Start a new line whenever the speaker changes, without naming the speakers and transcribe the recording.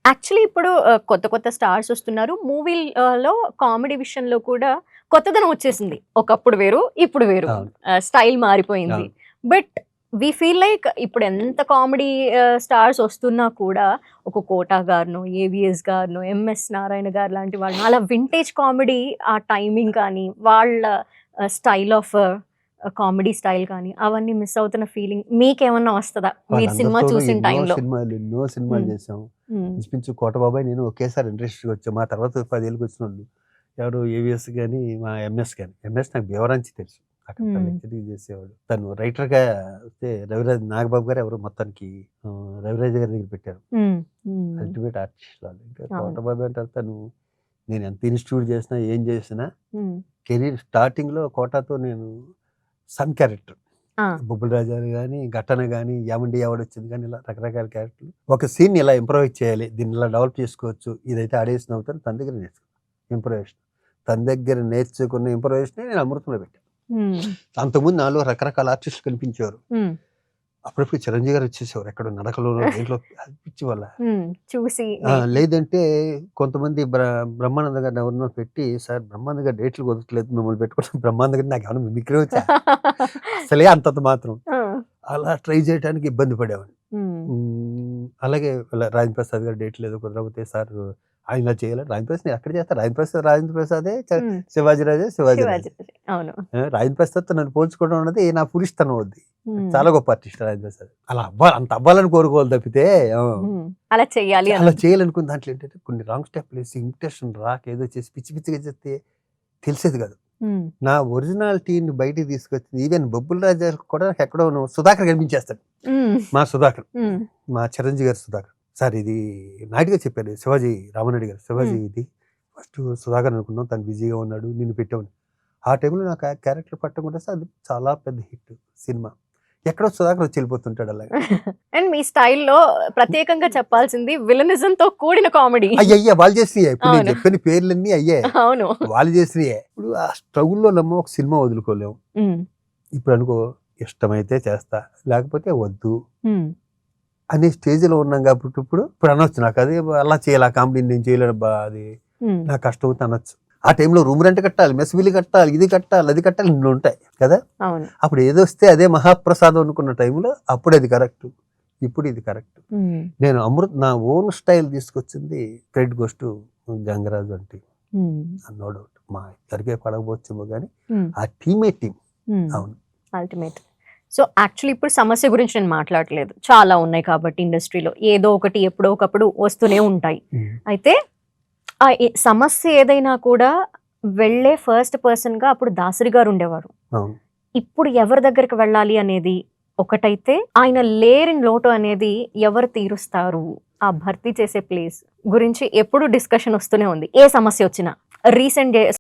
Actually ఇప్పుడు కొత్త కొత్త స్టార్స్ వస్తున్నారు. మూవీ‌లో కామెడీ విషయంలో కూడా కొత్తదనం వచ్చేసింది. ఒకప్పుడు వేరు, ఇప్పుడు వేరు.
అవును.
స్టైల్ మారిపోయింది.
అవును.
బట్ వి ఫీల్ లైక్ ఇప్పుడు ఎంత కామెడీ స్టార్స్ వస్తున్నా కూడా ఒక 'కోటా' గారినో, 'ఏవిఎస్' గారినో, 'ఎంఎస్ నారాయణ' గారు లాంటి వాళ్ళని అలా వింటేజ్ కామెడీ ఆ టైమింగ్ కానీ, వాళ్ళ స్టైల్ ఆఫ్ కామెడీ స్టైల్ కానీ అవన్నీ మిస్ అవుతున్న ఫీలింగ్ మీకేమన్నా వస్తదా? మీరు సినిమా
వాళ్ళందరితోనూ
చూసిన
ఎన్నో
టైంలో?
సినిమాలు
హ్మ్.
చేసాం.
హ్మ్.
ఇంచుమించు 'కోటబాబాయ్' నేను ఒకేసారి ఇండస్ట్రీకి వచ్చాం. మా తర్వాత 10 ఏళ్ళకి వచ్చినోళ్ళు. ఎవరు 'ఏవిఎస్' గాని, మా 'ఎంఎస్' గాని. 'ఎంఎస్' నాకు భీమవరంచి తెలుసు. అక్కడ తను
హ్మ్.
లెక్చరింగ్ చేసేవాడు. తను రైటర్‌గా వస్తే రవిరాజ్ నాగబాబు గారు ఎవరో మొత్తానికి రవిరాజ గారి దగ్గర పెట్టారు.
హ్మ్. హ్మ్.
అల్టిమేట్ ఆర్టిస్ట్ వాళ్ళు. ఇంకా
అవును.
'కోటబాబాయ్' అంటారు తను నేను ఎంత ఇన్‌స్టిట్యూట్ చేసినా, ఏం చేసినా
హ్మ్.
కెరీర్ స్టార్టింగ్‌లో 'కోటా'తో నేను సన్ క్యారెక్టర్.
ఆ!
'బొబ్బుల రాజా' గాని, 'ఘటన' గాని, 'యావండి యావడొచ్చింది' గాని ఇలా రకరకాల క్యారెక్టర్లు. ఒక సీన్‌ని ఇలా ఇంప్రూవైజ్ చేయాలి. దీన్ని ఇలా డెవలప్ చేసుకోవచ్చు. ఇదైతే ఆడియన్స్ నవ్వుతారు. తన దగ్గర నేర్చుకున్నా ఇంప్రూవైజేషన్. తన దగ్గర నేర్చుకున్న ఇంప్రూవైజేషనే నేను అమృతంలో పెట్టాను.
హ్మ్.
అంతకుముందు నాలో రకరకాల ఆర్టిస్టులు కనిపించేవారు.
హ్మ్.
అప్పుడప్పుడు చిరంజీవి గారు వచ్చేసేవారు. ఎక్కడో నడకలోనో దేంట్లో అది పిచ్చి వల్ల.
హ్మ్. చూసి
లేదంటే కొంతమంది బ్రహ్మానంద గారిని ఎవరినో పెట్టి, "సార్ బ్రహ్మానంద గారు డేట్లు కుదరట్లేదు. మిమ్మల్ని పెట్టుకోవడం." బ్రహ్మానంద గారు నాకేమన్నా మిమిక్రీ వచ్చా? అసలే అంతంత మాత్రం.
ఆ!
అలా ట్రై చేయడానికి ఇబ్బంది పడేవాడిని.
హ్మ్.
అలాగే రాజేంద్ర ప్రసాద్ గారి డేట్లు ఏదో కుదరకపోతే సార్ ఆయన ఇలా చేయాలి. రాజేంద్ర ప్రసాద్ నేను ఎక్కడ చేస్తా? రాజేంద్ర ప్రసాదే
హ్మ్.
శివాజీ రాజే.
శివాజీ. అవును.
రాజేంద్ర ప్రసాద్‌తో నన్ను పోల్చుకోవడం అన్నది నా పులిష్టం అవుద్ది.
హ్మ్.
చాలా గొప్ప ఆర్టిస్ట్ రాజేంద్ర ప్రసాద్. అలా అవ్వాలి అంత అవ్వాలని కోరుకోవాలి తప్పితే
హ్మ్. అలా చెయ్యాలి
అలా
అని.
చేయాలనుకున్న దాంట్లో ఏంటంటే కొన్ని రాంగ్ స్టెప్‌లేసి ఇమిటేషన్ రాక ఏదో చేసి పిచ్చి పిచ్చిగా చేస్తే తెలిసేది కాదు.
హ్మ్.
నా ఒరిజినాలిటీని బయటికి తీసుకొచ్చింది ఈవెన్ 'బొబ్బుల రాజా' కూడా ఎక్కడో సుధాకర్ కనిపించేస్తాడు.
హ్మ్.
మా సుధాకర్.
హ్మ్.
మా చిరంజీవి గారి సుధాకర్. సార్ ఇది నాయుడుగా చెప్పారు. శివాజీ రామనాయుడు గారు. శివాజీ
హ్మ్.
ఇది ఫస్ట్ సుధాకర్ అనుకున్నాం. తను బిజీగా ఉన్నాడు. నిన్ను పెట్టామని. ఆ టైంలో నాకు ఆ క్యారెక్టర్ పట్టం కూడా అది చాలా పెద్ద హిట్ సినిమా. ఎక్కడో సుధాకర్ వచ్చి వెళ్ళిపోతుంటాడు అలాగా.
అండ్ మీ స్టైల్‌లో ప్రత్యేకంగా చెప్పాల్సింది విలనిజంతో కూడిన కామెడీ.
అయ్యయ్యే వాళ్ళు చేసినయే. ఇప్పుడు నేను
అవును.
చెప్పిన పేర్లన్నీ అయ్యే.
అవును.
వాళ్ళు చేసినయే. ఇప్పుడు ఆ స్ట్రగుల్‌లో ఒక సినిమా వదులుకోలేం.
హ్మ్.
ఇప్పుడు అనుకో ఇష్టమైతే చేస్తా. లేకపోతే వద్దు.
హ్మ్.
అనే స్టేజ్‌లో ఉన్నాం కాబట్టి ఇప్పుడు అనొచ్చు నాకు అది అలా చేయాలి. ఆ కామెడీ నేను చేయలేనబ్బా! అది
హ్మ్.
నాకు కష్టం అవుతుంది అనొచ్చు. ఆ టైంలో రూమ్ రెంట్ కట్టాలి, మెస్ బిల్ కట్టాలి, ఇది కట్టాలి, అది కట్టాలి ఇన్ని ఉంటాయి కదా!
అవును.
అప్పుడు ఏదొస్తే అదే మహాప్రసాదం అనుకున్న టైంలో అప్పుడు అది కరెక్ట్. ఇప్పుడు ఇది కరెక్ట్.
హ్మ్.
నేను నా ఓన్ స్టైల్ తీసుకొచ్చింది 'క్రెడిట్ గోస్ టు గంగరాజు' అంటే
హ్మ్.
No doubt. మా ఇద్దరికే పడకపోవచ్చేమో గానీ
హ్మ్.
ఆ టీమే టీమ్.
హ్మ్.
అవును.
అల్టిమేట్. సో, యాక్చువల్లీ ఇప్పుడు సమస్య గురించి నేను మాట్లాడట్లేదు. చాలా ఉన్నాయి కాబట్టి ఇండస్ట్రీలో. ఏదో ఒకటి ఎప్పుడో ఒకప్పుడు వస్తూనే ఉంటాయి.
హ్మ్.
అయితే సమస్య ఏదైనా కూడా వెళ్ళే ఫస్ట్ పర్సన్‌గా అప్పుడు దాసరి గారు ఉండేవారు.
అవును.
ఇప్పుడు ఎవరి దగ్గరికి వెళ్ళాలి అనేది ఒకటైతే, ఆయన లేని లోటు అనేది ఎవరు తీరుస్తారు? ఆ భర్తీ చేసే ప్లేస్ గురించి ఎప్పుడు డిస్కషన్ వస్తూనే ఉంది. ఏ సమస్య వచ్చినా. రీసెంట్